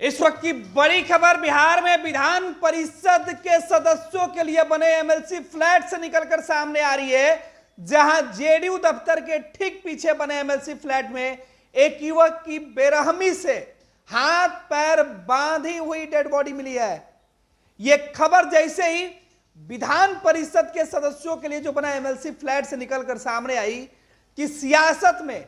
इस वक्त की बड़ी खबर, बिहार में विधान परिषद के सदस्यों के लिए बने एमएलसी फ्लैट से निकलकर सामने आ रही है, जहां जेडीयू दफ्तर के ठीक पीछे बने एमएलसी फ्लैट में एक युवक की बेरहमी से हाथ पैर बांधी हुई डेड बॉडी मिली है। यह खबर जैसे ही विधान परिषद के सदस्यों के लिए जो बना एमएलसी फ्लैट से निकलकर सामने आई कि सियासत में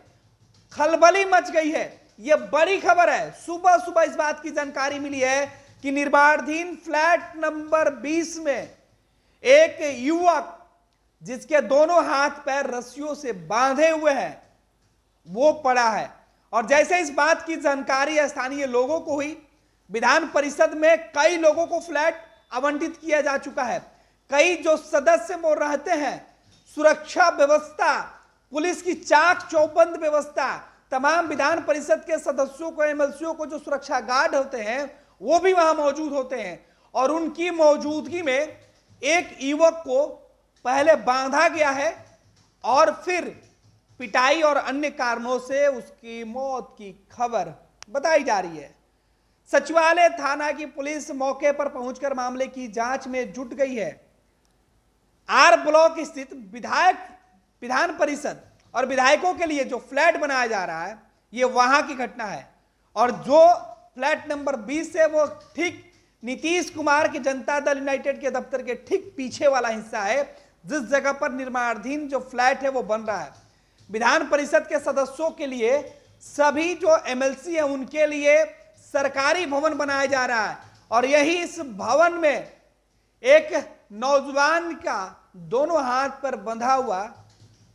खलबली मच गई है। यह बड़ी खबर है। सुबह सुबह इस बात की जानकारी मिली है कि निर्माणाधीन फ्लैट नंबर 20 में एक युवक जिसके दोनों हाथ पैर रस्सियों से बांधे हुए हैं वो पड़ा है। और जैसे इस बात की जानकारी स्थानीय लोगों को हुई, विधान परिषद में कई लोगों को फ्लैट आवंटित किया जा चुका है। कई जो सदस्य वो रहते हैं, सुरक्षा व्यवस्था, पुलिस की चाक चौबंद व्यवस्था, तमाम विधान परिषद के सदस्यों को, एमएलसीओं को जो सुरक्षा गार्ड होते हैं वो भी वहां मौजूद होते हैं। और उनकी मौजूदगी में एक युवक को पहले बांधा गया है और फिर पिटाई और अन्य कारणों से उसकी मौत की खबर बताई जा रही है। सचिवालय थाना की पुलिस मौके पर पहुंचकर मामले की जांच में जुट गई है। आर ब्लॉक स्थित विधान परिषद और विधायकों के लिए जो फ्लैट बनाया जा रहा है ये वहां की घटना है। और जो फ्लैट नंबर 20 है वो ठीक नीतीश कुमार के जनता दल यूनाइटेड के दफ्तर के ठीक पीछे वाला हिस्सा है, जिस जगह पर निर्माणाधीन जो फ्लैट है वो बन रहा है। विधान परिषद के सदस्यों के लिए, सभी जो एमएलसी है उनके लिए सरकारी भवन बनाया जा रहा है। और यही इस भवन में एक नौजवान का दोनों हाथ पर बंधा हुआ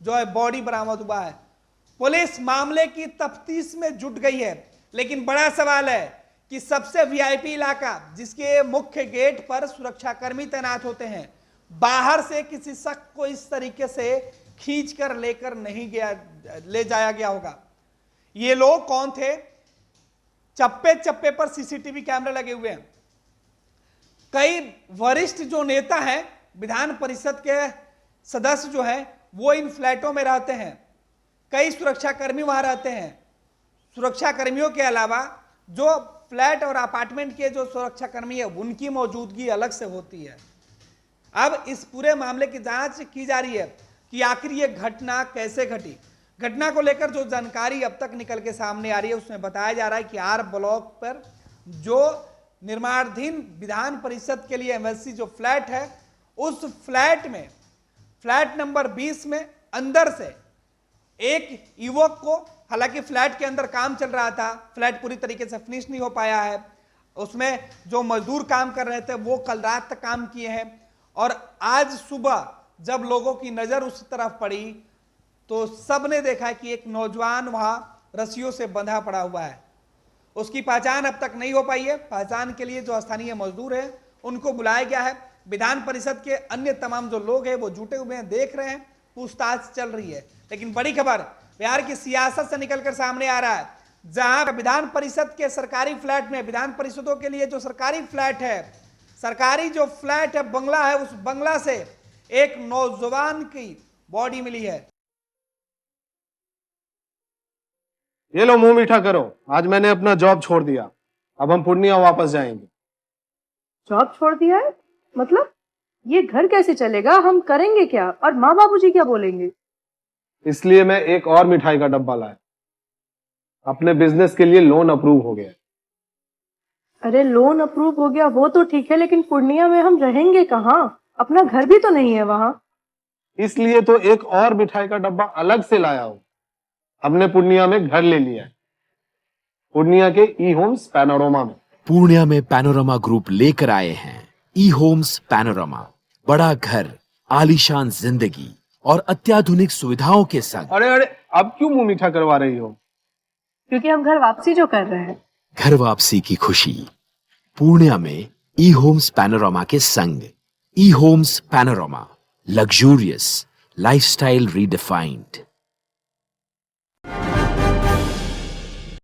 जो है बॉडी बरामद हुआ है। पुलिस मामले की तफ्तीश में जुट गई है। लेकिन बड़ा सवाल है कि सबसे वीआईपी इलाका, जिसके मुख्य गेट पर सुरक्षाकर्मी तैनात होते हैं, बाहर से किसी शख्स को इस तरीके से खींच कर लेकर नहीं ले जाया गया होगा। ये लोग कौन थे? चप्पे चप्पे पर सीसीटीवी कैमरे लगे हुए हैं। कई वरिष्ठ जो नेता हैं, विधान परिषद के सदस्य जो हैं, वो इन फ्लैटों में रहते हैं। कई सुरक्षाकर्मी वहां रहते हैं। सुरक्षाकर्मियों के अलावा जो फ्लैट और अपार्टमेंट के जो सुरक्षाकर्मी है उनकी मौजूदगी अलग से होती है। अब इस पूरे मामले की जांच की जा रही है कि आखिर ये घटना कैसे घटी। घटना को लेकर जो जानकारी अब तक निकल के सामने आ रही है उसमें बताया जा रहा है कि आर ब्लॉक पर जो निर्माणाधीन विधान परिषद के लिए एमएलसी जो फ्लैट है, उस फ्लैट में फ्लैट नंबर 20 में अंदर से एक युवक को, हालांकि फ्लैट के अंदर काम चल रहा था, फ्लैट पूरी तरीके से फिनिश नहीं हो पाया है, उसमें जो मजदूर काम कर रहे थे वो कल रात तक काम किए हैं। और आज सुबह जब लोगों की नजर उस तरफ पड़ी तो सबने देखा कि एक नौजवान वहां रस्सियों से बंधा पड़ा हुआ है। उसकी पहचान अब तक नहीं हो पाई है। पहचान के लिए जो स्थानीय मजदूर है उनको बुलाया गया है। विधान परिषद के अन्य तमाम जो लोग हैं वो जुटे हुए हैं, देख रहे हैं, पूछताछ चल रही है। लेकिन बड़ी खबर बिहार की सियासत से निकलकर सामने आ रहा है, जहां विधान परिषद के सरकारी फ्लैट में, विधान परिषदों के लिए जो सरकारी फ्लैट है, सरकारी जो फ्लैट है, बंगला है, उस बंगला से एक नौजवान की बॉडी मिली है। ये लो, मुंह मीठा करो। आज मैंने अपना जॉब छोड़ दिया, अब हम पूर्णिया वापस जाएंगे। जॉब छोड़ दिया है? मतलब ये घर कैसे चलेगा? हम करेंगे क्या? और माँ बाबूजी क्या बोलेंगे? इसलिए मैं एक और मिठाई का डब्बा लाया। अपने बिजनेस के लिए लोन अप्रूव हो गया। अरे लोन अप्रूव हो गया वो तो ठीक है, लेकिन पूर्णिया में हम रहेंगे कहाँ? अपना घर भी तो नहीं है वहां। इसलिए तो एक और मिठाई का डब्बा अलग से लाया हूं। हमने पूर्णिया में घर ले लिया है, पूर्णिया के ई होम्स पैनोरमा में। पूर्णिया में पैनोरमा ग्रुप लेकर आए हैं ई होम्स पैनोरमा। बड़ा घर, आलीशान जिंदगी और अत्याधुनिक सुविधाओं के संग। अरे अरे, अब क्यों मुंह मीठा करवा रही हो? क्योंकि हम घर वापसी जो कर रहे हैं। घर वापसी की खुशी पूर्णिया में ई होम्स पैनोरमा के संग। ई homes panorama, luxurious lifestyle redefined.